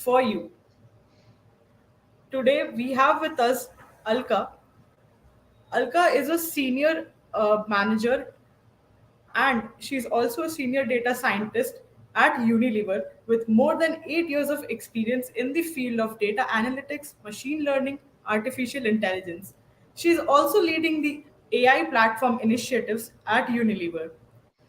for you. Today we have with us Alka. Alka is a senior manager and she's also a senior data scientist at Unilever with more than 8 years of experience in the field of data analytics, machine learning, artificial intelligence. She's also leading the AI platform initiatives at Unilever.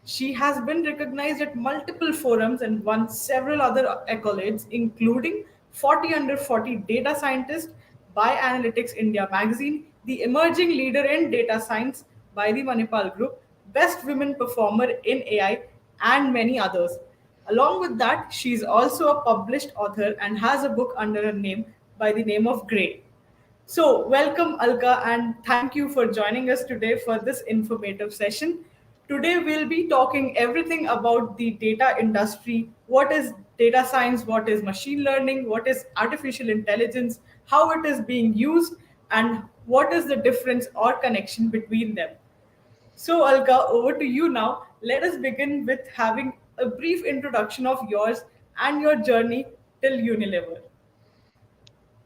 She has been recognized at multiple forums and won several other accolades, including 40 under 40 Data Scientist by Analytics India magazine, the Emerging Leader in Data Science by the Manipal Group, Best Women Performer in AI, and many others. Along with that, she is also a published author and has a book under her name by the name of Grey. So, welcome, Alka, and thank you for joining us today for this informative session. Today, we'll be talking everything about the data industry. What is data science? What is machine learning? What is artificial intelligence? How it is being used? And what is the difference or connection between them? So, Alka, over to you now. Let us begin with having a brief introduction of yours and your journey till Unilever.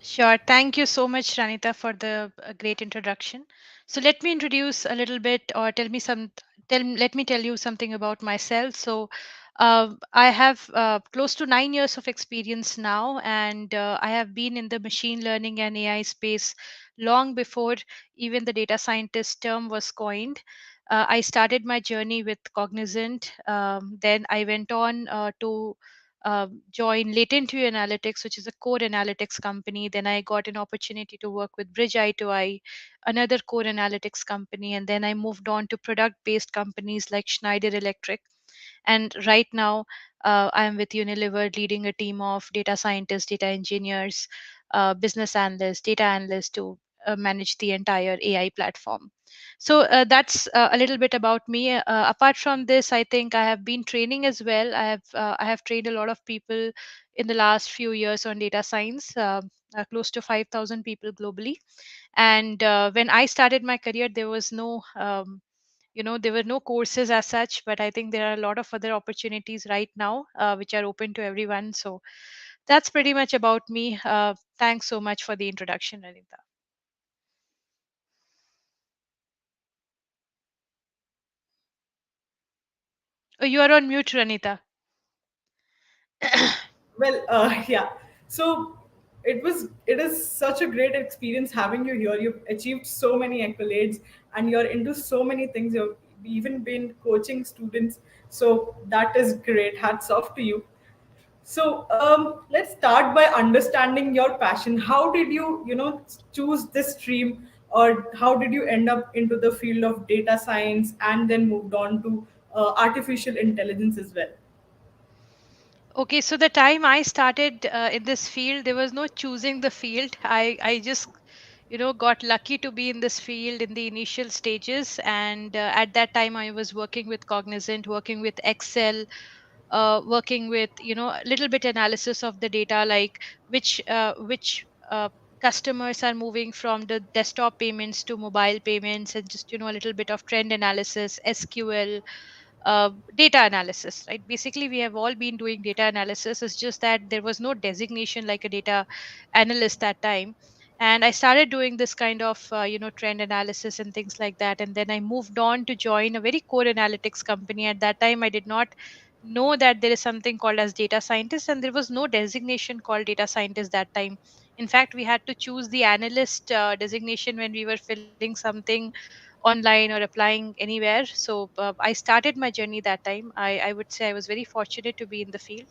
Sure. Thank you so much, Ranita, for the great introduction. So let me introduce a little bit, or let me tell you something about myself. So I have close to 9 years of experience now, and I have been in the machine learning and AI space long before even the data scientist term was coined. I started my journey with Cognizant. Then I went on to join Latent View Analytics, which is a core analytics company. Then I got an opportunity to work with Bridge Eye to Eye, another core analytics company. And then I moved on to product based companies like Schneider Electric. And right now, I am with Unilever leading a team of data scientists, data engineers, business analysts, data analysts to manage the entire AI platform. So that's a little bit about me. Apart from this, I think I have been training as well. I have trained a lot of people in the last few years on data science, close to 5,000 people globally. And when I started my career, there were no courses as such, but I think there are a lot of other opportunities right now which are open to everyone. So that's pretty much about me. Thanks so much for the introduction, Anita. Oh, you are on mute, Ranita. Well, yeah. So it is such a great experience having you here. You've achieved so many accolades, and you're into so many things. You've even been coaching students, so that is great. Hats off to you. So let's start by understanding your passion. How did you choose this stream, or how did you end up into the field of data science and then moved on to artificial intelligence as well? Okay, so the time I started in this field, there was no choosing the field. I just got lucky to be in this field in the initial stages, and at that time I was working with Cognizant, working with Excel, working with a little bit analysis of the data, like which customers are moving from the desktop payments to mobile payments, and just a little bit of trend analysis, SQL, data analysis, right? Basically, we have all been doing data analysis. It's just that there was no designation like a data analyst that time. And I started doing this kind of trend analysis and things like that, and then I moved on to join a very core analytics company. At that time I did not know that there is something called as data scientist, and there was no designation called data scientist that time. In fact, we had to choose the analyst designation when we were filling something online or applying anywhere. So I started my journey that time. I would say I was very fortunate to be in the field,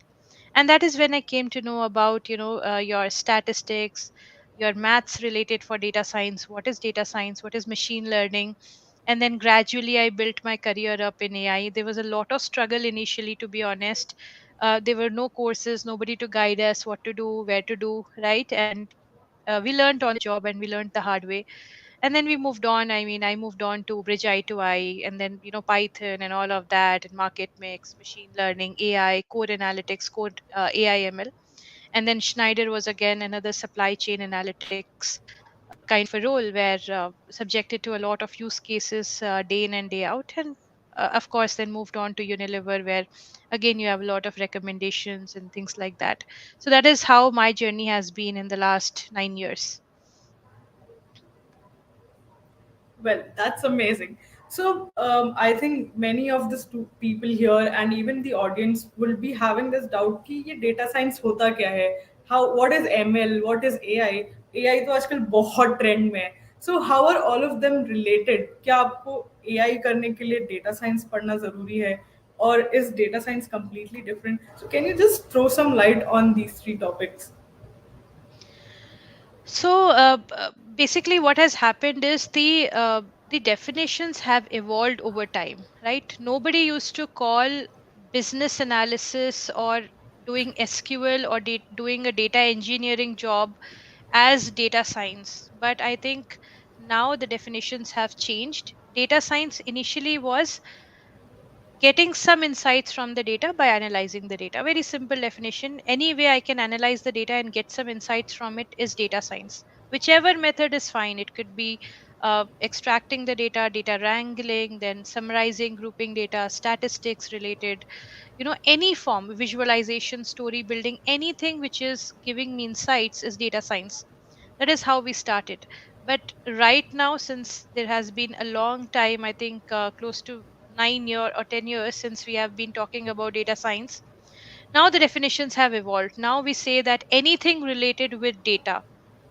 and that is when I came to know about your statistics, your maths related for data science. What is data science? What is machine learning? And then gradually I built my career up in AI. There was a lot of struggle initially, to be honest. There were no courses, nobody to guide us what to do, where to do, right? And we learned on the job and we learned the hard way. And then we moved on. I mean, I moved on to Bridge Eye to Eye, and then Python and all of that, and market mix, machine learning, AI, code analytics, code AI ML. And then Schneider was again another supply chain analytics kind of a role, where subjected to a lot of use cases day in and day out. And of course, then moved on to Unilever, where again you have a lot of recommendations and things like that. So that is how my journey has been in the last 9 years. Well, that's amazing. So, I think many of the people here and even the audience will be having this doubt कि ये data science होता क्या है? How, what is ML? What is AI? AI तो आजकल बहुत trend में है. So, how are all of them related? क्या आपको AI करने के लिए data science पढ़ना ज़रूरी है? Or is data science completely different? So, can you just throw some light on these three topics? So basically, what has happened is the definitions have evolved over time, right? Nobody used to call business analysis or doing SQL or doing a data engineering job as data science. But I think now the definitions have changed. Data science initially was getting some insights from the data by analyzing the data. Very simple definition. Any way I can analyze the data and get some insights from it is data science. Whichever method is fine. It could be extracting the data, data wrangling, then summarizing, grouping data, statistics related, any form, visualization, story building, anything which is giving me insights is data science. That is how we started. But right now, since there has been a long time, I think close to 9 year or 10 years since we have been talking about data science, now the definitions have evolved. Now we say that anything related with data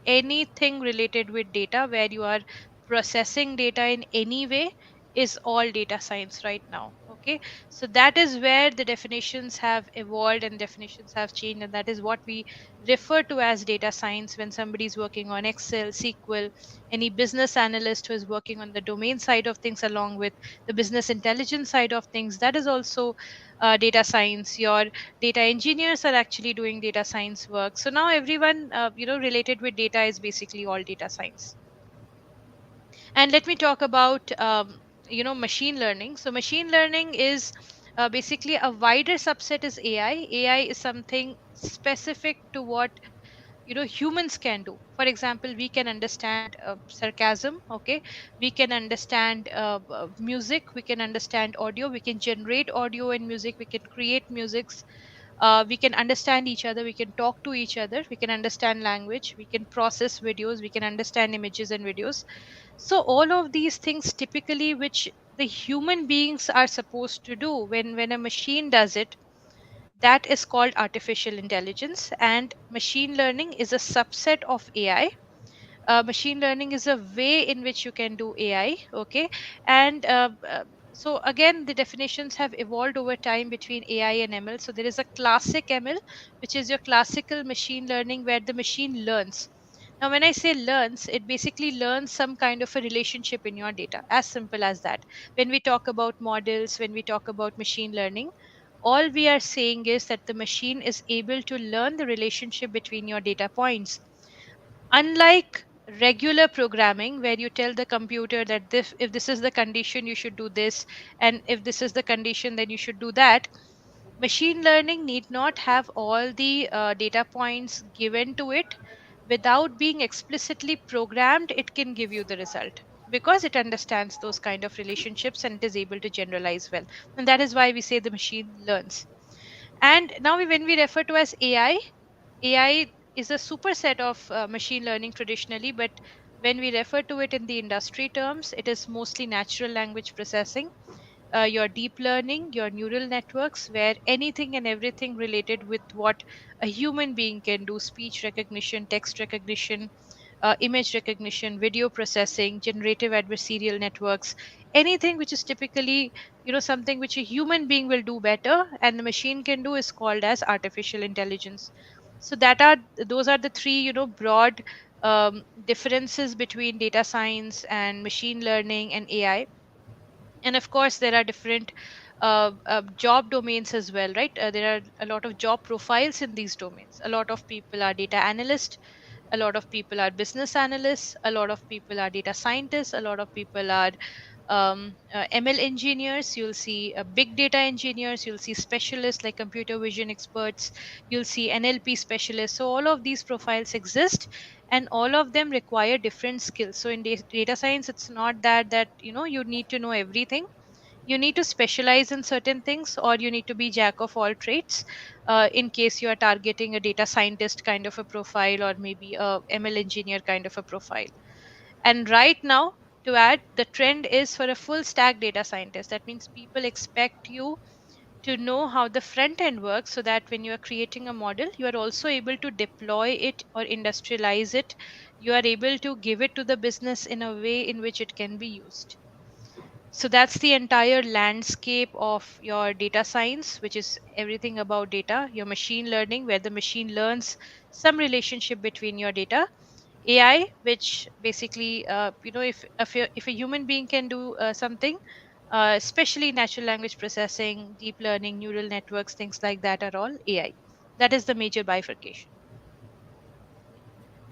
where you are processing data in any way is all data science right now. Okay, so that is where the definitions have evolved and definitions have changed, and that is what we refer to as data science when somebody is working on Excel, SQL, any business analyst who is working on the domain side of things along with the business intelligence side of things, that is also data science. Your data engineers are actually doing data science work. So now everyone related with data is basically all data science. And let me talk about machine learning. So machine learning is basically a wider subset is AI is something specific to what humans can do. For example, we can understand sarcasm. Okay, we can understand music, we can understand audio, we can generate audio and music, we can create musics, we can understand each other, we can talk to each other, we can understand language, we can process videos, we can understand images and videos. So all of these things typically which the human beings are supposed to do, when a machine does it, that is called artificial intelligence. And machine learning is a subset of AI. Machine learning is a way in which you can do AI. Okay, and so again, the definitions have evolved over time between AI and ML. So there is a classic ML, which is your classical machine learning, where the machine learns. Now, when I say learns, it basically learns some kind of a relationship in your data, as simple as that. When we talk about models, when we talk about machine learning, all we are saying is that the machine is able to learn the relationship between your data points. Unlike regular programming, where you tell the computer that this, if this is the condition, you should do this, and if this is the condition, then you should do that. Machine learning need not have all the data points given to it. Without being explicitly programmed, it can give you the result because it understands those kind of relationships and it is able to generalize well. And that is why we say the machine learns. And now when we refer to as AI is a superset of machine learning traditionally, but when we refer to it in the industry terms, it is mostly natural language processing, your deep learning, your neural networks, where anything and everything related with what a human being can do: speech recognition, text recognition, image recognition, video processing, generative adversarial networks, anything which is typically something which a human being will do better and the machine can do is called as artificial intelligence. So those are the three broad differences between data science and machine learning and AI. And of course there are different job domains as well, right? There are a lot of job profiles in these domains. A lot of people are data analysts, a lot of people are business analysts, a lot of people are data scientists, a lot of people are ML engineers, you'll see big data engineers, you'll see specialists like computer vision experts, you'll see NLP specialists. So all of these profiles exist and all of them require different skills. So in data science, it's not that you need to know everything. You need to specialize in certain things, or you need to be jack of all trades, in case you are targeting a data scientist kind of a profile, or maybe a ML engineer kind of a profile. And right now, to add, the trend is for a full stack data scientist. That means people expect you to know how the front end works, so that when you are creating a model, you are also able to deploy it or industrialize it. You are able to give it to the business in a way in which it can be used. So that's the entire landscape of your data science, which is everything about data. Your machine learning, where the machine learns some relationship between your data. AI, which basically, if a human being can do something, especially natural language processing, deep learning, neural networks, things like that are all AI. That is the major bifurcation.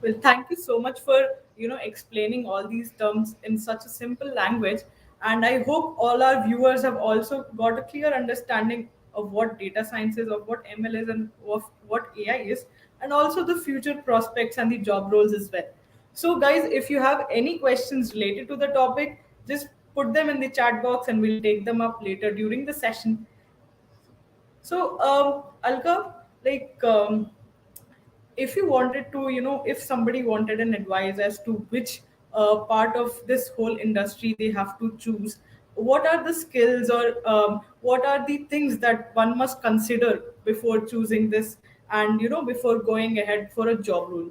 Well, thank you so much for explaining all these terms in such a simple language, and I hope all our viewers have also got a clear understanding of what data science is, of what ML is, and of what AI is, and also the future prospects and the job roles as well. So, guys, if you have any questions related to the topic, just put them in the chat box, and we'll take them up later during the session. So, Alka, like. If you wanted to, if somebody wanted an advice as to which part of this whole industry they have to choose, what are the skills, or what are the things that one must consider before choosing this, and before going ahead for a job role?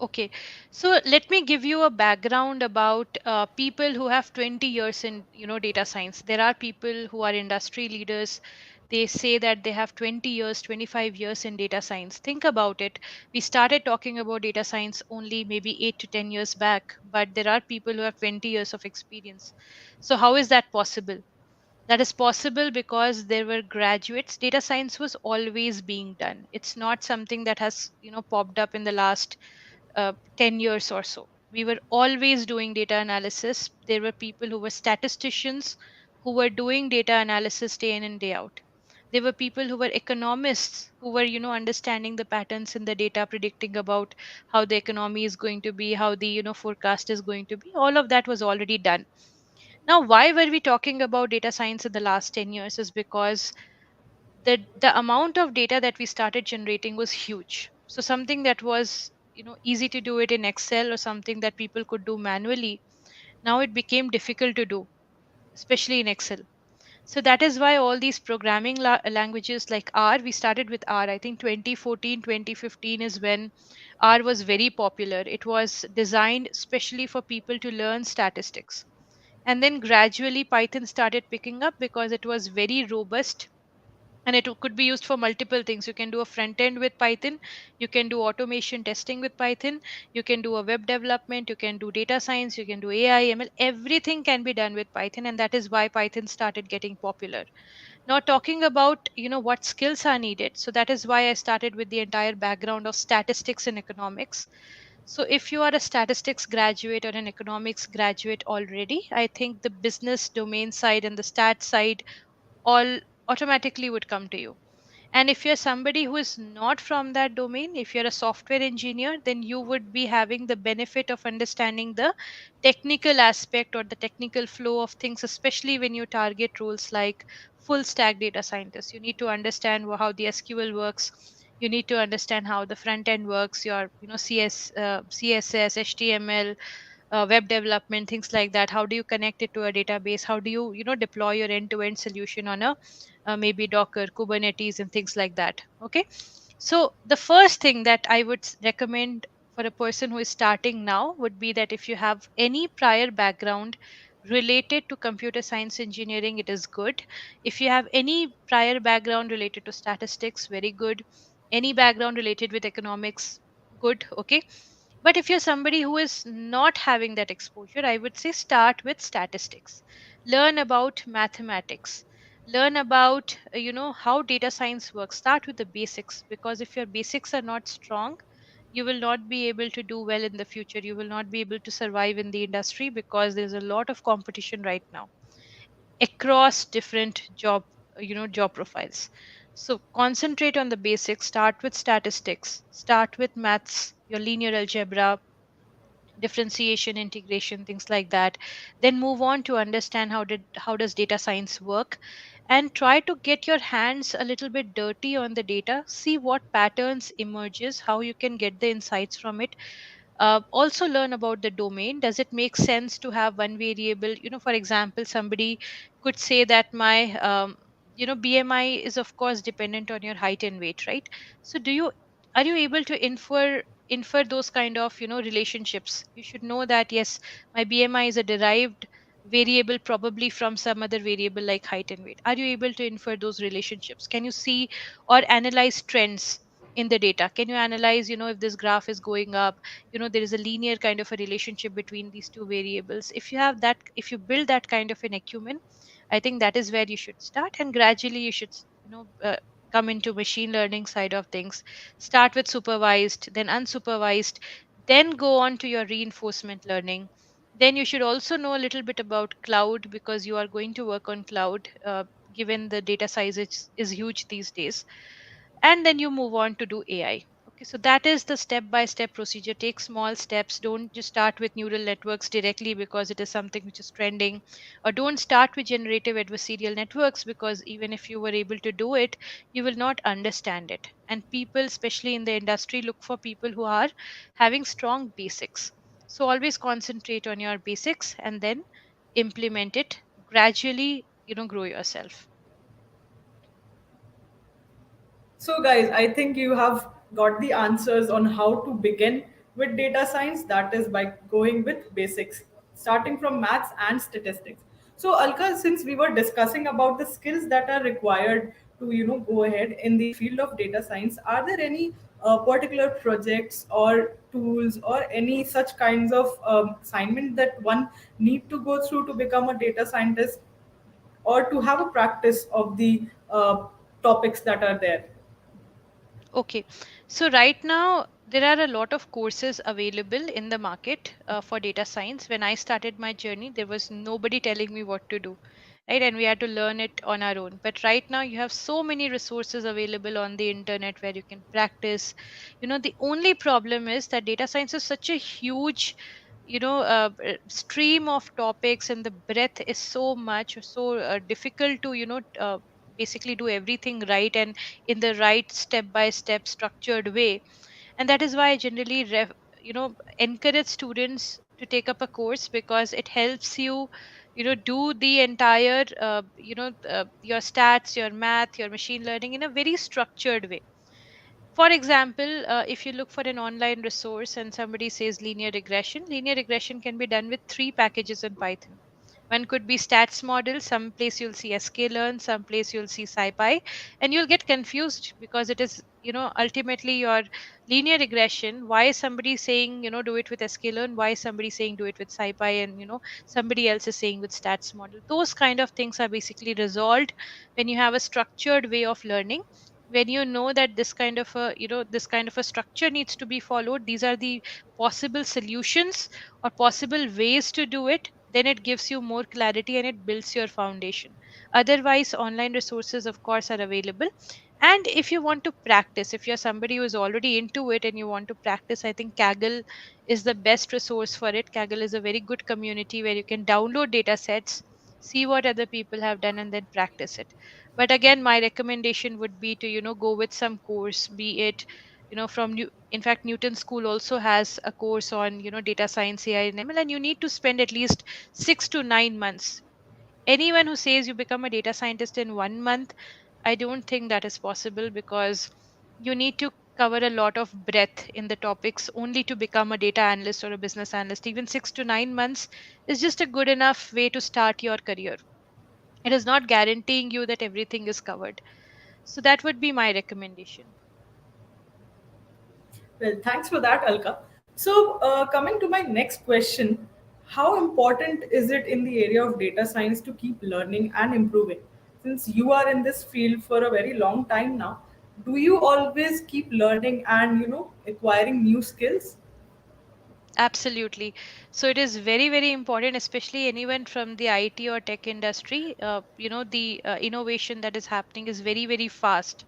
Okay, so let me give you a background about people who have 20 years in data science. There are people who are industry leaders. They say that they have 20 years, 25 years in data science. Think about it. We started talking about data science only maybe 8 to 10 years back, but there are people who have 20 years of experience. So how is that possible? That is possible because there were graduates. Data science was always being done. It's not something that has popped up in the last 10 years or so. We were always doing data analysis. There were people who were statisticians who were doing data analysis day in and day out. There were people who were economists who were understanding the patterns in the data, predicting about how the economy is going to be, how the forecast is going to be. All of that was already done. Now, why were we talking about data science in the last 10 years is because the amount of data that we started generating was huge. So something that was easy to do it in Excel, or something that people could do manually, now it became difficult to do, especially in Excel. So that is why all these programming languages like R, we started with R. I think 2014, 2015 is when R was very popular. It was designed especially for people to learn statistics. And then gradually Python started picking up because it was very robust, and it could be used for multiple things. You can do a front end with Python, you can do automation testing with Python, you can do a web development, you can do data science, you can do AI, ML. Everything can be done with Python, and that is why Python started getting popular. Now, talking about what skills are needed, so that is why I started with the entire background of statistics and economics. So if you are a statistics graduate or an economics graduate already, I think the business domain side and the stat side all automatically would come to you. And if you're somebody who is not from that domain, if you're a software engineer, then you would be having the benefit of understanding the technical aspect or the technical flow of things, especially when you target roles like full stack data scientist. You need to understand how the SQL works. You need to understand how the front end works, your CSS, HTML, web development, things like that. How do you connect it to a database? How do you deploy your end to end solution on a maybe Docker, Kubernetes, and things like that? Okay, so the first thing that I would recommend for a person who is starting now would be that if you have any prior background related to computer science engineering, it is good. If you have any prior background related to statistics, very good. Any background related with economics, good. Okay, but if you're somebody who is not having that exposure, I would say start with statistics. Learn about mathematics. Learn about how data science works. Start with the basics, because if your basics are not strong, you will not be able to do well in the future. You will not be able to survive in the industry, because there's a lot of competition right now across different job profiles. So concentrate on the basics. Start with statistics, start with maths, your linear algebra, differentiation, integration, things like that. Then move on to understand how does data science work, and try to get your hands a little bit dirty on the data, see what patterns emerges, how you can get the insights from it. Also learn about the domain. Does it make sense to have one variable? For example, somebody could say that my BMI is of course dependent on your height and weight, right? So are you able to infer those kind of relationships? You should know that yes, my BMI is a derived variable probably from some other variable like height and weight. Are you able to infer those relationships? Can you see or analyze trends in the data? Can you analyze, if this graph is going up, there is a linear kind of a relationship between these two variables? If you have that, if you build that kind of an acumen, I think that is where you should start, and gradually you should come into machine learning side of things. Start with supervised, then unsupervised, then go on to your reinforcement learning. Then you should also know a little bit about cloud, because you are going to work on cloud, given the data size is huge these days. And then you move on to do AI. Okay, so that is the step by step procedure. Take small steps. Don't just start with neural networks directly because it is something which is trending, or don't start with generative adversarial networks, because even if you were able to do it, you will not understand it. And people, especially in the industry, look for people who are having strong basics. So always concentrate on your basics and then implement it gradually, grow yourself. So, guys, I think you have got the answers on how to begin with data science. That is by going with basics, starting from maths and statistics. So, Alka, since we were discussing about the skills that are required to, go ahead in the field of data science, are there any particular projects or tools or any such kinds of assignment that one need to go through to become a data scientist, or to have a practice of the topics that are there? Okay, so right now there are a lot of courses available in the market for data science. When I started my journey, there was nobody telling me what to do, right? And we had to learn it on our own. But right now, you have so many resources available on the internet where you can practice. The only problem is that data science is such a huge, stream of topics, and the breadth is so much, so difficult to, basically do everything right and in the right step by step structured way. And that is why I generally encourage students to take up a course, because it helps you do the entire your stats, your math, your machine learning in a very structured way. For example, if you look for an online resource and somebody says linear regression can be done with three packages in Python. One could be stats model, some place you'll see sklearn, some place you'll see scipy, and you'll get confused because it is, ultimately your linear regression. Why is somebody saying, do it with sklearn? Why is somebody saying do it with scipy? And, somebody else is saying with stats model. Those kind of things are basically resolved when you have a structured way of learning. When you know that this kind of a structure needs to be followed, these are the possible solutions or possible ways to do it, then it gives you more clarity and it builds your foundation. Otherwise, online resources of course are available. And if you want to practice, if you're somebody who is already into it and you want to practice, I think Kaggle is the best resource for it. Kaggle is a very good community where you can download data sets, see what other people have done, and then practice it. But again, my recommendation would be to go with some course, be it from in fact, Newton School also has a course on data science, AI, and ML, and you need to spend at least 6 to 9 months. Anyone who says you become a data scientist in 1 month, I don't think that is possible, because you need to cover a lot of breadth in the topics only to become a data analyst or a business analyst. Even 6 to 9 months is just a good enough way to start your career. It is not guaranteeing you that everything is covered. So that would be my recommendation. Well, thanks for that, Alka. So, coming to my next question, how important is it in the area of data science to keep learning and improving? Since you are in this field for a very long time now, do you always keep learning and acquiring new skills? Absolutely. So it is very, very important, especially anyone from the IT or tech industry. The innovation that is happening is very, very fast.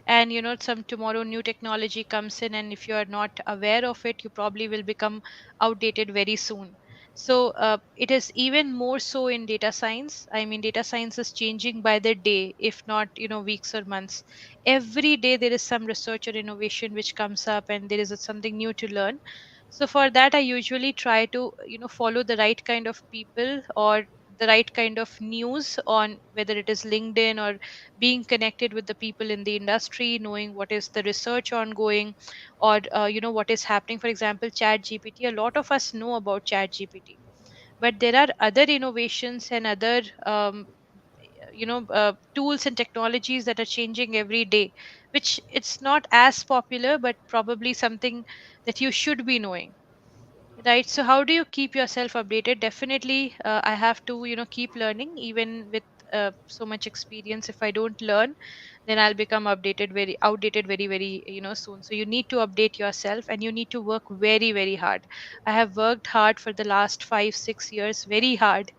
And, some tomorrow new technology comes in, and if you are not aware of it, you probably will become outdated very soon. So it is even more so in data science. I mean, data science is changing by the day, if not, weeks or months. Every day there is some research or innovation which comes up, and there is something new to learn. So for that I usually try to follow the right kind of people or the right kind of news on whether it is LinkedIn or being connected with the people in the industry, knowing what is the research ongoing, or what is happening. For example, chat gpt, a lot of us know about chat gpt, but there are other innovations and other tools and technologies that are changing every day, which it's not as popular, but probably something that you should be knowing. Right. So how do you keep yourself updated? Definitely, I have to, keep learning even with so much experience. If I don't learn, then I'll become outdated very, very, soon. So you need to update yourself and you need to work very, very hard. I have worked hard for the last 5, 6 years, very hard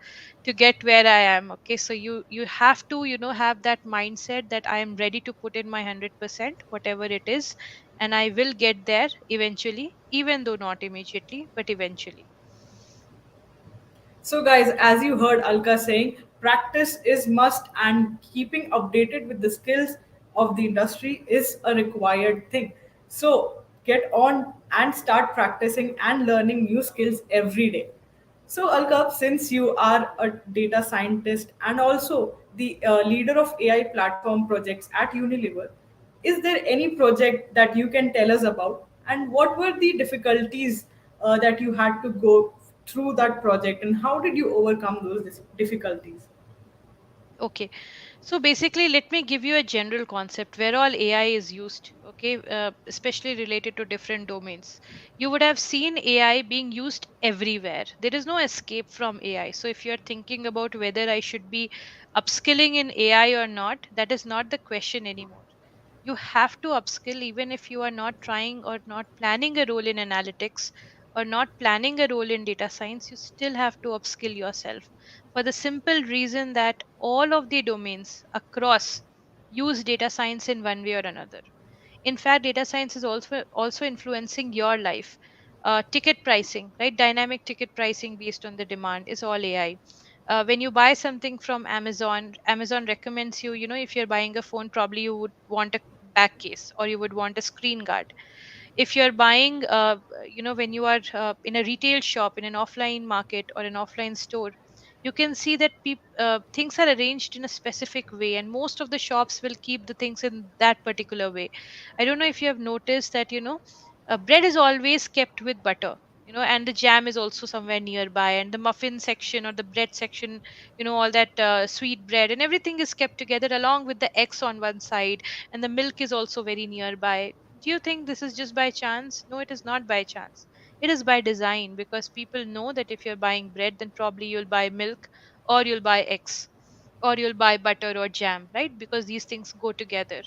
to get where I am. Okay. So you have to, have that mindset that I am ready to put in my 100%, whatever it is, and I will get there eventually, even though not immediately, but eventually. So, guys, as you heard Alka saying, practice is must, and keeping updated with the skills of the industry is a required thing. So, get on and start practicing and learning new skills every day. So, Alka, since you are a data scientist and also the leader of AI platform projects at Unilever, is there any project that you can tell us about? And what were the difficulties that you had to go through that project? And how did you overcome those difficulties? Okay, so basically, let me give you a general concept where all AI is used, okay, especially related to different domains. You would have seen AI being used everywhere. There is no escape from AI. So, if you're thinking about whether I should be upskilling in AI or not, that is not the question anymore. You have to upskill even if you are not trying or not planning a role in analytics or not planning a role in data science. You still have to upskill yourself for the simple reason that all of the domains across use data science in one way or another. In fact, data science is also influencing your life. Ticket pricing, right? Dynamic ticket pricing based on the demand is all AI. When you buy something from Amazon recommends you, if you're buying a phone, probably you would want a back case or you would want a screen guard. If you're buying when you are in a retail shop in an offline market or an offline store, you can see that things are arranged in a specific way, and most of the shops will keep the things in that particular way. I don't know if you have noticed that, bread is always kept with butter, and the jam is also somewhere nearby, and the muffin section or the bread section, all that sweet bread and everything is kept together along with the eggs on one side, and the milk is also very nearby. Do you think this is just by chance? No, it is not by chance. It is by design, because people know that if you're buying bread, then probably you'll buy milk or you'll buy eggs or you'll buy butter or jam, right? Because these things go together.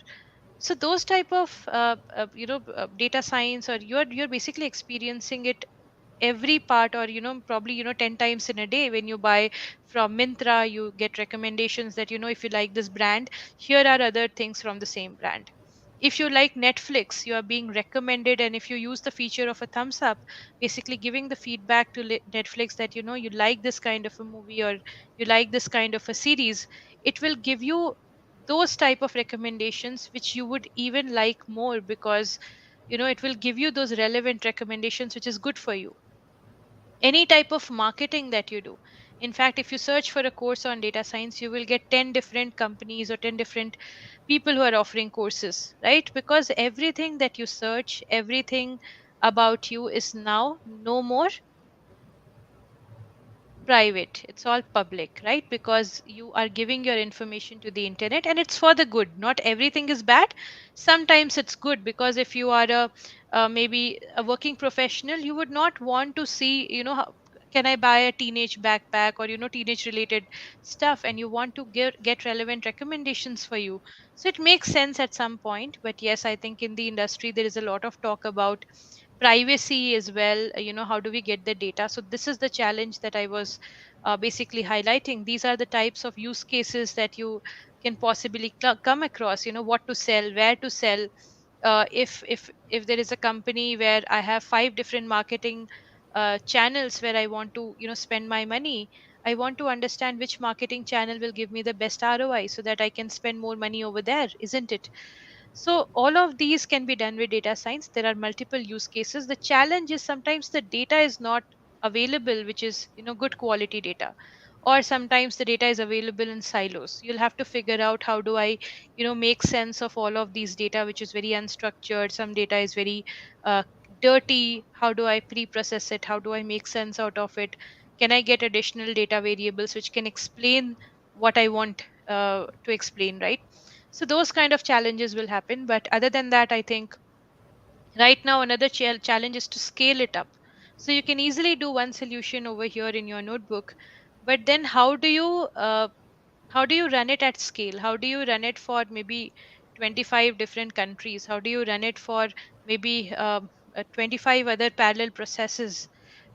So those type of data science, or you're basically experiencing it every part, or probably 10 times in a day. When you buy from Mintra, you get recommendations that, if you like this brand, here are other things from the same brand. If you like Netflix, you are being recommended, and if you use the feature of a thumbs up, basically giving the feedback to Netflix that, you like this kind of a movie or you like this kind of a series, it will give you those type of recommendations which you would even like more, because it will give you those relevant recommendations which is good for you. Any type of marketing that you do, in fact, if you search for a course on data science, you will get 10 different companies or 10 different people who are offering courses, right? Because everything that you search, everything about you is now no more private, it's all public, right? Because you are giving your information to the internet, and it's for the good. Not everything is bad, sometimes it's good, because if you are a maybe a working professional, you would not want to see, how can I buy a teenage backpack or teenage related stuff, and you want to get relevant recommendations for you. So it makes sense at some point. But yes, I think in the industry there is a lot of talk about privacy as well. How do we get the data? So this is the challenge that I was basically highlighting. These are the types of use cases that you can possibly come across. What to sell, where to sell. If there is a company where I have five different marketing channels where I want to spend my money, I want to understand which marketing channel will give me the best ROI so that I can spend more money over there, isn't it? So all of these can be done with data science. There are multiple use cases. The challenge is sometimes the data is not available, which is good quality data, or sometimes the data is available in silos. You'll have to figure out how do I make sense of all of these data, which is very unstructured. Some data is very uh, dirty. How do I pre-process it? How do I make sense out of it? Can I get additional data variables which can explain what I want to explain, right? So those kind of challenges will happen, but other than that, I think right now another challenge is to scale it up. So you can easily do one solution over here in your notebook, but then how do you run it at scale? How do you run it for maybe 25 different countries? How do you run it for maybe 25 other parallel processes?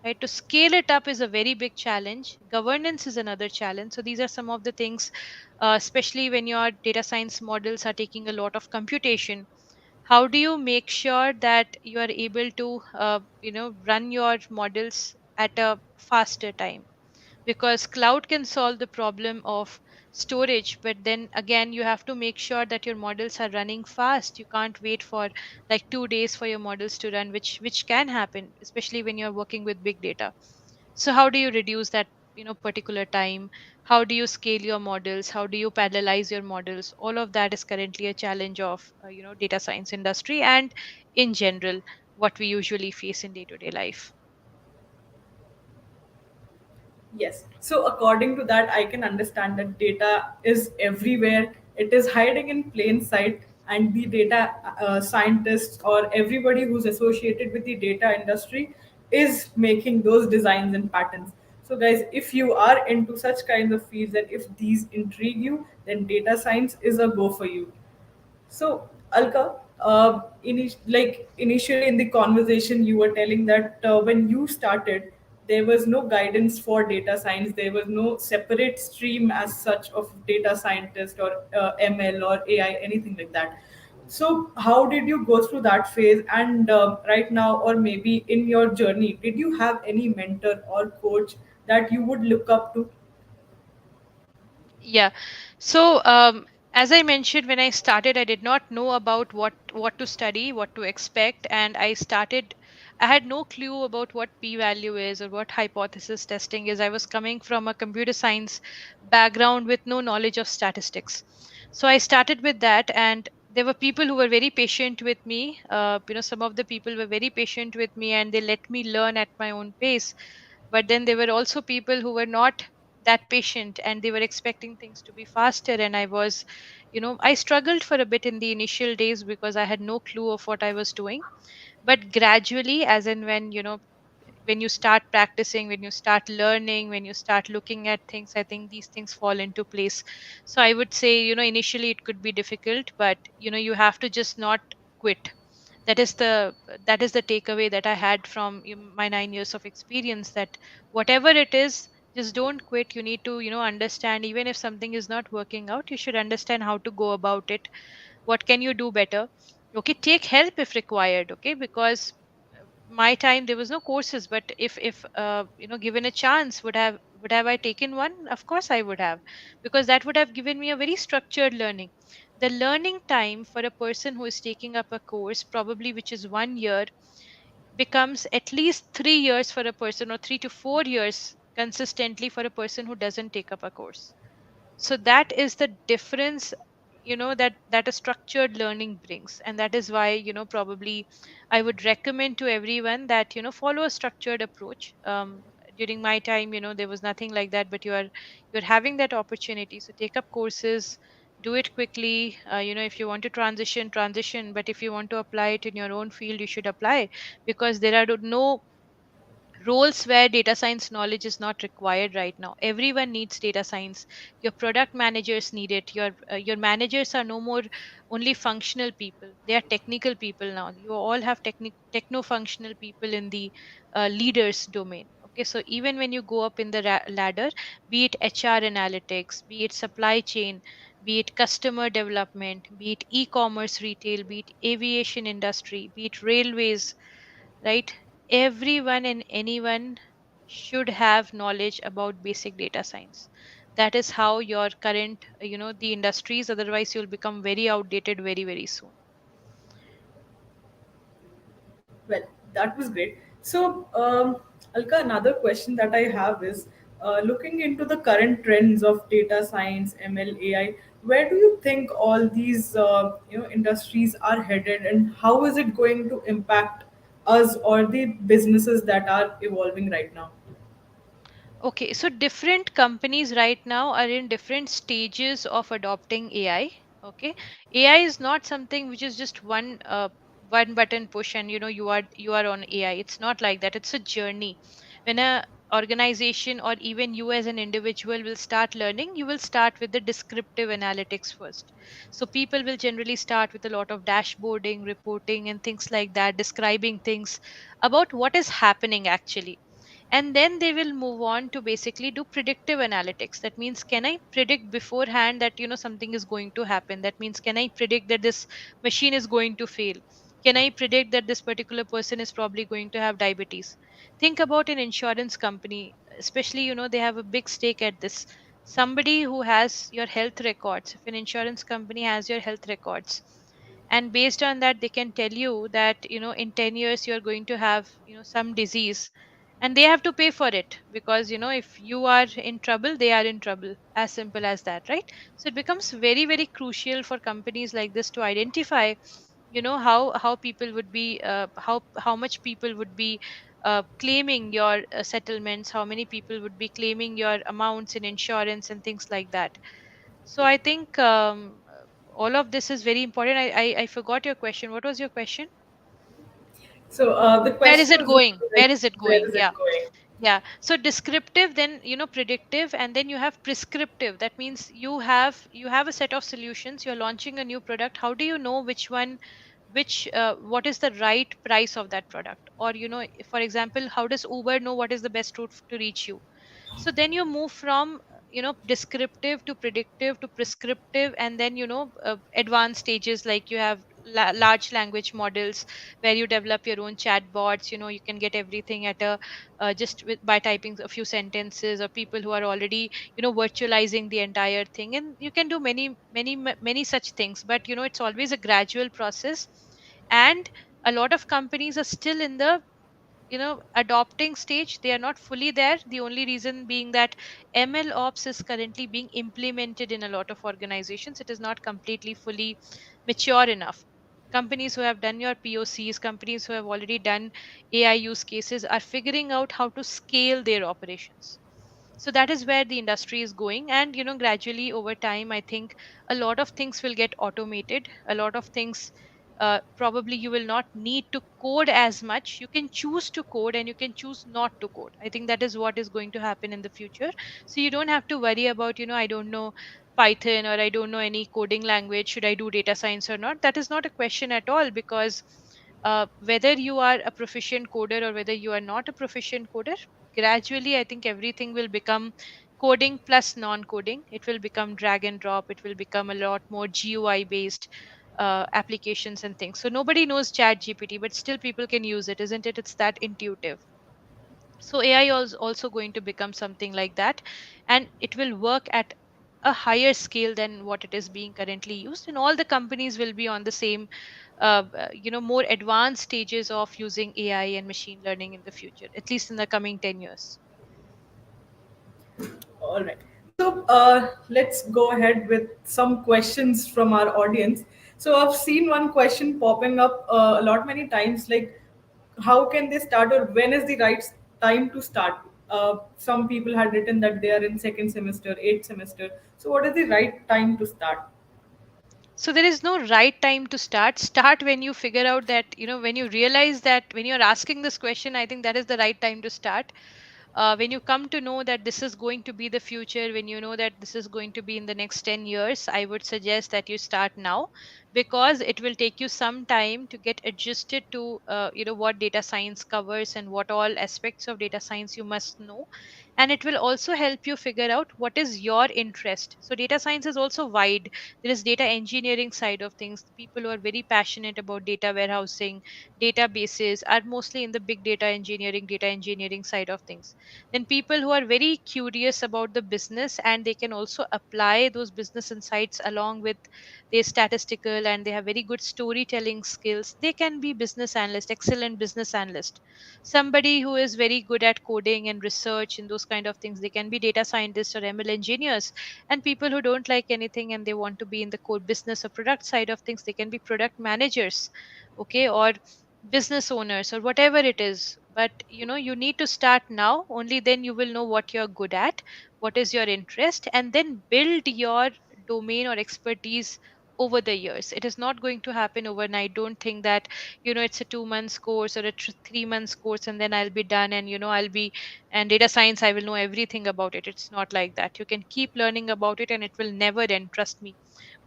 Right, to scale it up is a very big challenge. Governance is another challenge. So these are some of the things, especially when your data science models are taking a lot of computation. How do you make sure that you are able to run your models at a faster time? Because cloud can solve the problem of storage, but then again you have to make sure that your models are running fast. You can't wait for like 2 days for your models to run, which can happen, especially when you're working with big data. So how do you reduce that particular time? How do you scale your models? How do you parallelize your models? All of that is currently a challenge of data science industry, and in general what we usually face in day to day life. Yes. So according to that, I can understand that data is everywhere. It is hiding in plain sight, and the data scientists or everybody who's associated with the data industry is making those designs and patterns. So, guys, if you are into such kinds of fields and if these intrigue you, then data science is a go for you. So, Alka, initially in the conversation, you were telling that when you started, there was no guidance for data science. There was no separate stream as such of data scientist or ML or AI, anything like that. So, how did you go through that phase? And right now, or maybe in your journey, did you have any mentor or coach that you would look up to? Yeah. So, as I mentioned, when I started, I did not know about what to study, what to expect, and I started. I had no clue about what p-value is or what hypothesis testing is. I was coming from a computer science background with no knowledge of statistics. So I started with that, and there were people who were very patient with me. Some of the people were very patient with me, and they let me learn at my own pace. But then there were also people who were not that patient, and they were expecting things to be faster. And I struggled for a bit in the initial days because I had no clue of what I was doing. But gradually, as in when you start practicing, when you start learning, when you start looking at things, I think these things fall into place. So I would say, initially it could be difficult, but you have to just not quit. That is the takeaway that I had from my 9 years of experience, that whatever it is, just don't quit. You need to understand, even if something is not working out, you should understand how to go about it. What can you do better? Okay, take help if required. Okay, because my time there was no courses, but if given a chance, would have I taken one? Of course I would have, because that would have given me a very structured learning. The learning time for a person who is taking up a course, probably which is 1 year, becomes at least 3 years for a person, or 3 to 4 years consistently for a person who doesn't take up a course. So that is the difference, that a structured learning brings. And that is why probably I would recommend to everyone that follow a structured approach. During my time, there was nothing like that, but you're having that opportunity, so take up courses, do it quickly. If you want to transition, but if you want to apply it in your own field, you should apply, because there are no roles where data science knowledge is not required right now. Everyone needs data science. Your product managers need it. Your managers are no more only functional people, they are technical people now. You all have techno functional people in the leaders domain. Okay, so even when you go up in the ladder, be it HR analytics, be it supply chain, be it customer development, be it e-commerce retail, be it aviation industry, be it railways, right? Everyone and anyone should have knowledge about basic data science. That is how your current, the industries, otherwise you'll become very outdated very, very soon. Well, that was great. So, Alka, another question that I have is looking into the current trends of data science, ML, AI. Where do you think all these industries are headed, and how is it going to impact us or the businesses that are evolving right now? Okay, so different companies right now are in different stages of adopting AI. Okay, AI is not something which is just one button push and you are on AI. It's not like that. It's a journey. When a organization or even you as an individual will start learning, you will start with the descriptive analytics first. So people will generally start with a lot of dashboarding, reporting, and things like that, describing things about what is happening actually, and then they will move on to basically do predictive analytics. That means, can I predict beforehand that something is going to happen? That means, can I predict that this machine is going to fail? Can I predict that this particular person is probably going to have diabetes? Think about an insurance company, especially, they have a big stake at this. Somebody who has your health records, if an insurance company has your health records, and based on that they can tell you that in 10 years you're going to have some disease, and they have to pay for it, because if you are in trouble, they are in trouble, as simple as that, right? So it becomes very, very crucial for companies like this to identify how people would be how much people would be claiming your settlements, how many people would be claiming your amounts in insurance and things like that. So I think all of this is very important. I forgot your question. What was your question? So, the Where is question it was going to going? be Where like, is it where going? is Yeah. it going? Yeah. So descriptive, then predictive, and then you have prescriptive. That means you have a set of solutions. You're launching a new product. How do you know which one, which what is the right price of that product? Or for example, how does Uber know what is the best route to reach you? So then you move from descriptive to predictive to prescriptive, and then advanced stages, like you have large language models, where you develop your own chatbots. You can get everything at a just by typing a few sentences, or people who are already virtualizing the entire thing, and you can do many, many, many such things. But it's always a gradual process, and a lot of companies are still in the adopting stage. They are not fully there. The only reason being that ML ops is currently being implemented in a lot of organizations. It is not completely fully mature enough. Companies who have done your POCs, companies who have already done AI use cases, are figuring out how to scale their operations. So that is where the industry is going, and gradually over time, I think a lot of things will get automated. A lot of things, probably you will not need to code as much. You can choose to code, and you can choose not to code. I think that is what is going to happen in the future. So you don't have to worry about, I don't know Python, or I don't know any coding language, should I do data science or not? That is not a question at all, because whether you are a proficient coder or whether you are not a proficient coder, gradually I think everything will become coding plus non coding. It will become drag and drop. It will become a lot more GUI based applications and things. So nobody knows Chat GPT, but still people can use it, isn't it? It's that intuitive. So AI is also going to become something like that, and it will work at a higher scale than what it is being currently used, and all the companies will be on the same more advanced stages of using AI and machine learning in the future, at least in the coming 10 years. All right. So let's go ahead with some questions from our audience. So I've seen one question popping up a lot many times, like how can they start or when is the right time to start? Some people had written that they are in second semester, eighth semester. So what is the right time to start? So there is no right time to start when you figure out that, when you realize that when you're asking this question, I think that is the right time to start. When you come to know that this is going to be the future, when you know that this is going to be in the next 10 years, I would suggest that you start now, because it will take you some time to get adjusted to what data science covers and what all aspects of data science you must know. And it will also help you figure out what is your interest. So data science is also wide. There is data engineering side of things. The people who are very passionate about data warehousing, databases, are mostly in the big data engineering side of things. Then people who are very curious about the business, and they can also apply those business insights along with their statistical, and they have very good storytelling skills, they can be business analyst, excellent business analyst. Somebody who is very good at coding and research and those kind of things, they can be data scientists or ML engineers. And people who don't like anything and they want to be in the core business or product side of things, they can be product managers, okay, or business owners, or whatever it is. But you need to start now, only then you will know what you're good at, what is your interest, and then build your domain or expertise over the years. It is not going to happen overnight. Don't think that it's a 2 months course or a 3 months course and then I'll be done, and I'll be, and data science, I will know everything about it. It's not like that. You can keep learning about it and it will never end, trust me.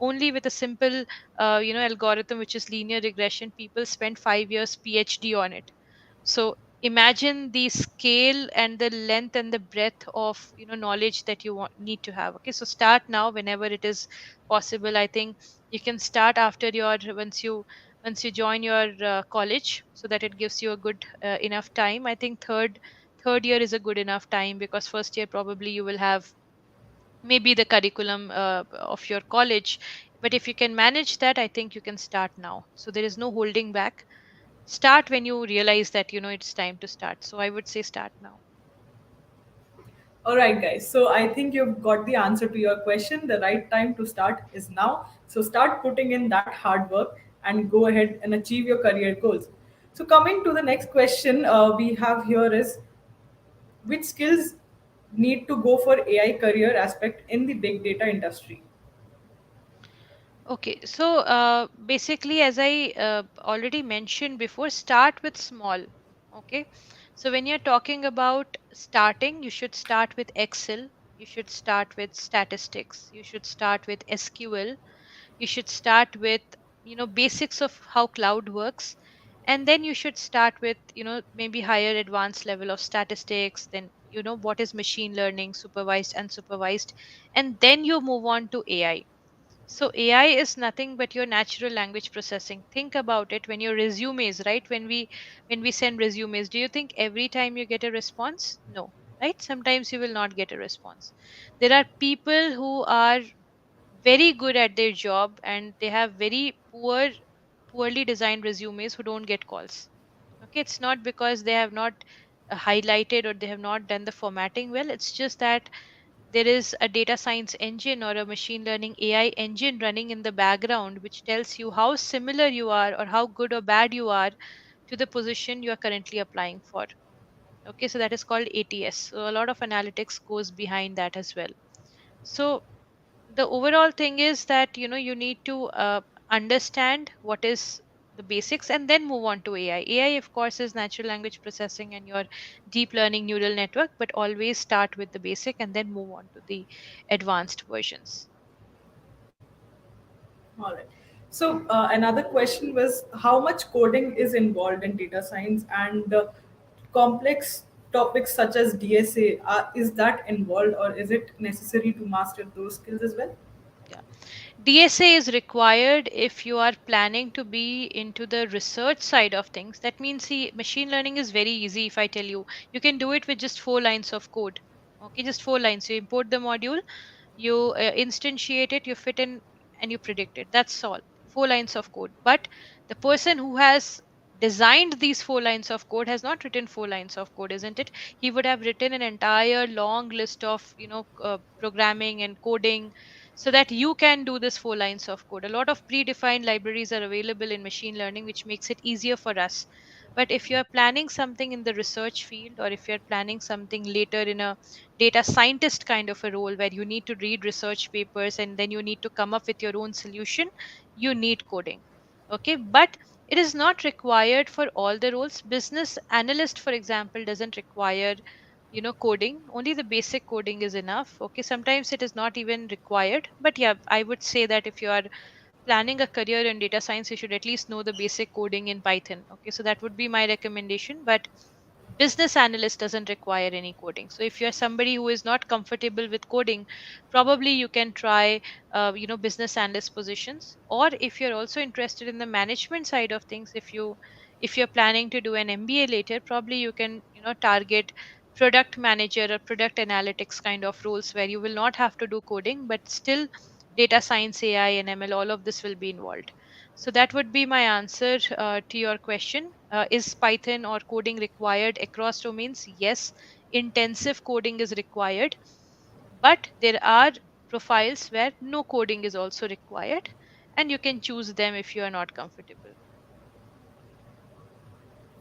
Only with a simple algorithm, which is linear regression, people spend 5 years PhD on it. So imagine the scale and the length and the breadth of knowledge that you need to have. Okay, so start now whenever it is possible. I think you can start after your once you join your college, so that it gives you a good enough time. I think third year is a good enough time, because first year probably you will have maybe the curriculum of your college. But if you can manage that, I think you can start now. So there is no holding back. Start when you realize that it's time to start. So I would say start now. All right, guys. So I think you've got the answer to your question. The right time to start is now. So start putting in that hard work and go ahead and achieve your career goals. So coming to the next question we have here is, which skills need to go for AI career aspect in the big data industry? Okay, so basically, as I already mentioned before, start with small. Okay, so when you're talking about starting, you should start with Excel, you should start with statistics, you should start with SQL, you should start with basics of how cloud works, and then you should start with maybe higher advanced level of statistics, then what is machine learning, supervised, unsupervised, and then you move on to AI. So AI is nothing but your natural language processing. Think about it. When your resumes, right, when we send resumes, do you think every time you get a response? No, right? Sometimes you will not get a response. There are people who are very good at their job and they have very poorly designed resumes who don't get calls. Okay, it's not because they have not highlighted or they have not done the formatting well. It's just that there is a data science engine or a machine learning AI engine running in the background, which tells you how similar you are or how good or bad you are to the position you are currently applying for. Okay, so that is called ATS. So a lot of analytics goes behind that as well. So the overall thing is that you need to understand what is the basics and then move on to AI. Of course, is natural language processing and your deep learning neural network, but always start with the basic and then move on to the advanced versions. All right. So another question was, how much coding is involved in data science, and complex topics such as DSA, is that involved, or is it necessary to master those skills as well? Yeah. DSA is required if you are planning to be into the research side of things. That means, see, machine learning is very easy. If I tell you, you can do it with just 4 lines of code. Okay, just 4 lines. You import the module, you instantiate it, you fit in, and you predict it. That's all. 4 lines of code. But the person who has designed these 4 lines of code has not written 4 lines of code, isn't it? He would have written an entire long list of programming and coding, so that you can do this 4 lines of code. A lot of predefined libraries are available in machine learning, which makes it easier for us. But if you're planning something in the research field, or if you're planning something later in a data scientist kind of a role where you need to read research papers and then you need to come up with your own solution, you need coding. Okay, but it is not required for all the roles. Business analyst, for example, doesn't require coding. Only the basic coding is enough. Okay, sometimes it is not even required, but yeah, I would say that if you are planning a career in data science, you should at least know the basic coding in Python. Okay, so that would be my recommendation. But business analyst doesn't require any coding. So if you're somebody who is not comfortable with coding, probably you can try business analyst positions. Or if you're also interested in the management side of things, if you're planning to do an MBA later, probably you can target product manager or product analytics kind of roles where you will not have to do coding, but still data science, AI, and ML, all of this will be involved. So that would be my answer to your question. Is Python or coding required across domains? Yes, intensive coding is required, but there are profiles where no coding is also required, and you can choose them if you are not comfortable.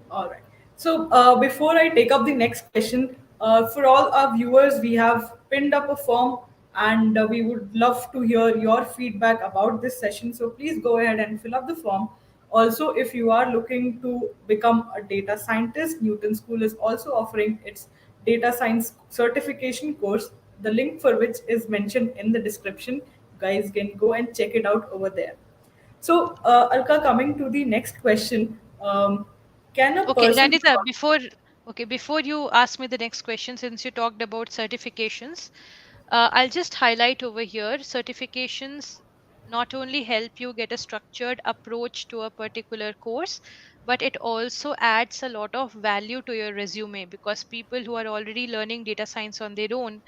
All right. So before I take up the next question, for all our viewers, we have pinned up a form and we would love to hear your feedback about this session. So please go ahead and fill up the form. Also, if you are looking to become a data scientist, Newton School is also offering its data science certification course, the link for which is mentioned in the description. Guys can go and check it out over there. So, Alka, coming to the next question, can a Okay, person be Landita, before you ask me the next question, since you talked about certifications, I'll just highlight over here certifications not only help you get a structured approach to a particular course, but it also adds a lot of value to your resume, because people who are already learning data science on their own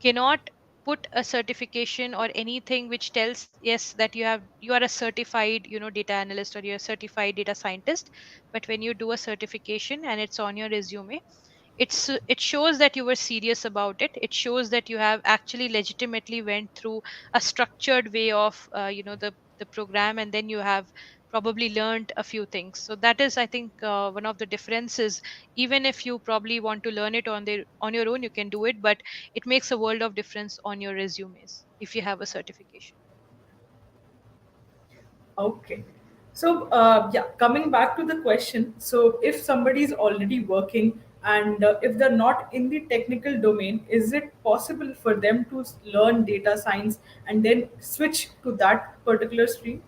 cannot put a certification or anything which tells yes that you are a certified data analyst or you're a certified data scientist. But when you do a certification and it's on your resume, it shows that you were serious about it. It shows that you have actually legitimately went through a structured way of the program, and then you have probably learned a few things. So that is, I think, one of the differences. Even if you probably want to learn it on your own, you can do it, but it makes a world of difference on your resumes if you have a certification. okay? So, yeah, coming back to the question. So, if somebody is already working and if they're not in the technical domain, is it possible for them to learn data science and then switch to that particular stream?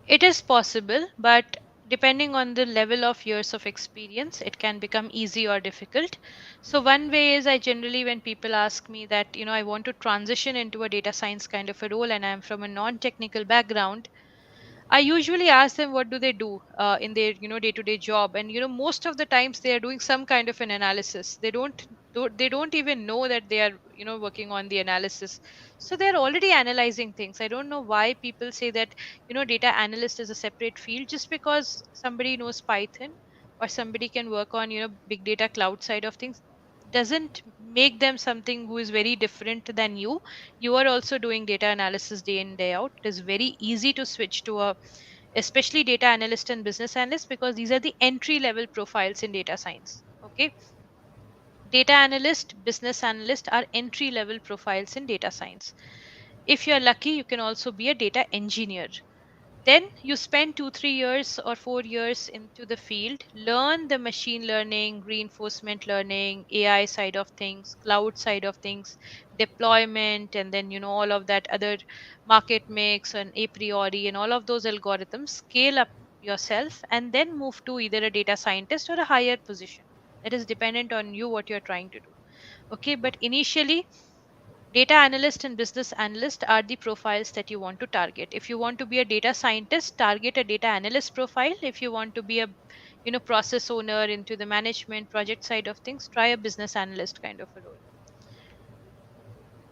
It is possible, but depending on the level of years of experience, it can become easy or difficult. So, one way is, I generally, when people ask me that, I want to transition into a data science kind of a role and I'm from a non technical background, I usually ask them what do they do in their day-to-day job, and most of the times they are doing some kind of an analysis. They don't even know that they are working on the analysis. So they are already analyzing things. I don't know why people say that data analyst is a separate field. Just because somebody knows Python or somebody can work on big data cloud side of things doesn't make them something who is very different than you. You are also doing data analysis day in day out. It is very easy to switch to a, especially data analyst and business analyst, because these are the entry level profiles in data science. Okay, data analyst, business analyst are entry level profiles in data science. If you are lucky, you can also be a data engineer. Then you spend 2 3 years or 4 years into the field, learn the machine learning, reinforcement learning, AI side of things, cloud side of things, deployment, and then all of that other market mix and a priori and all of those algorithms. Scale up yourself and then move to either a data scientist or a higher position. That is dependent on you what you're trying to do. Okay, but initially, data analyst and business analyst are the profiles that you want to target. If you want to be a data scientist, target a data analyst profile. If you want to be a process owner into the management project side of things, try a business analyst kind of a role.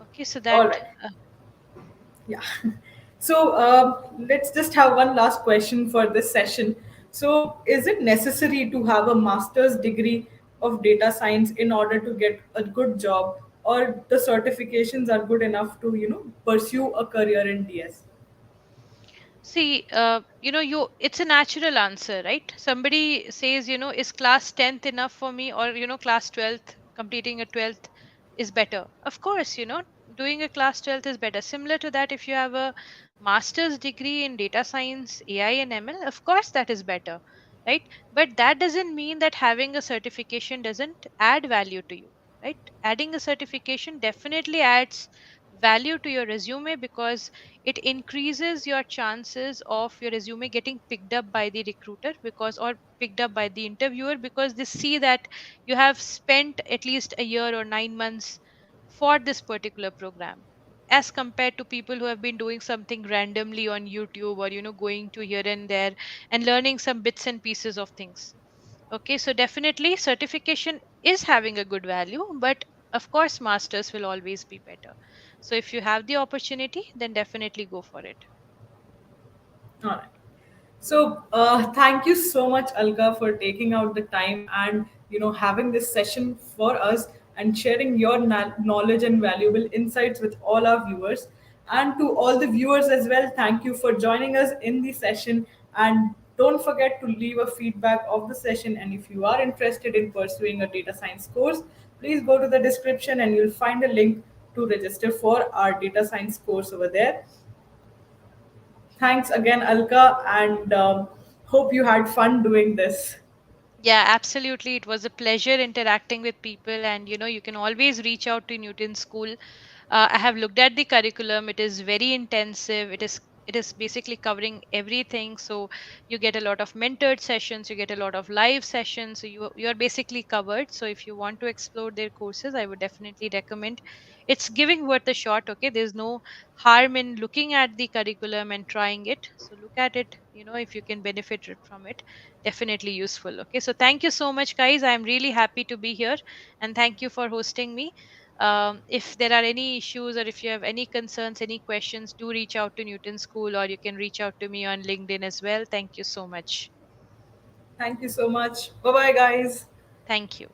Okay, so All that right. Yeah. So let's just have one last question for this session. So, is it necessary to have a master's degree of data science in order to get a good job, or the certifications are good enough to pursue a career in DS? see, you it's a natural answer, right? Somebody says, is class 10th enough for me, or class 12th, completing a 12th is better. Of course, doing a class 12th is better. Similar to that, if you have a master's degree in data science, AI, and ML, of course, that is better, right? But that doesn't mean that having a certification doesn't add value to you, right? Adding a certification definitely adds value to your resume because it increases your chances of your resume getting picked up by the recruiter because or picked up by the interviewer because they see that you have spent at least a year or 9 months for this particular program as compared to people who have been doing something randomly on YouTube or going to here and there and learning some bits and pieces of things. Okay, so definitely certification is having a good value, but of course masters will always be better. So if you have the opportunity, then definitely go for it. All right. So thank you so much, Alka, for taking out the time and having this session for us and sharing your knowledge and valuable insights with all our viewers. And to all the viewers as well, thank you for joining us in the session. And don't forget to leave a feedback of the session. And if you are interested in pursuing a data science course, please go to the description and you'll find a link to register for our data science course over there. Thanks again, Alka, and hope you had fun doing this. Yeah, absolutely. It was a pleasure interacting with people, and you can always reach out to Newton School. I have looked at the curriculum. It is very intensive. It is basically covering everything. So you get a lot of mentored sessions, you get a lot of live sessions. So you are basically covered. So if you want to explore their courses, I would definitely recommend. It's giving worth a shot. Okay, there's no harm in looking at the curriculum and trying it. So look at it. If you can benefit from it, definitely useful. Okay, so thank you so much, guys. I'm really happy to be here, and thank you for hosting me. If there are any issues or if you have any concerns, any questions, do reach out to Newton School or you can reach out to me on LinkedIn as well. Thank you so much. Thank you so much. Bye bye, guys. Thank you.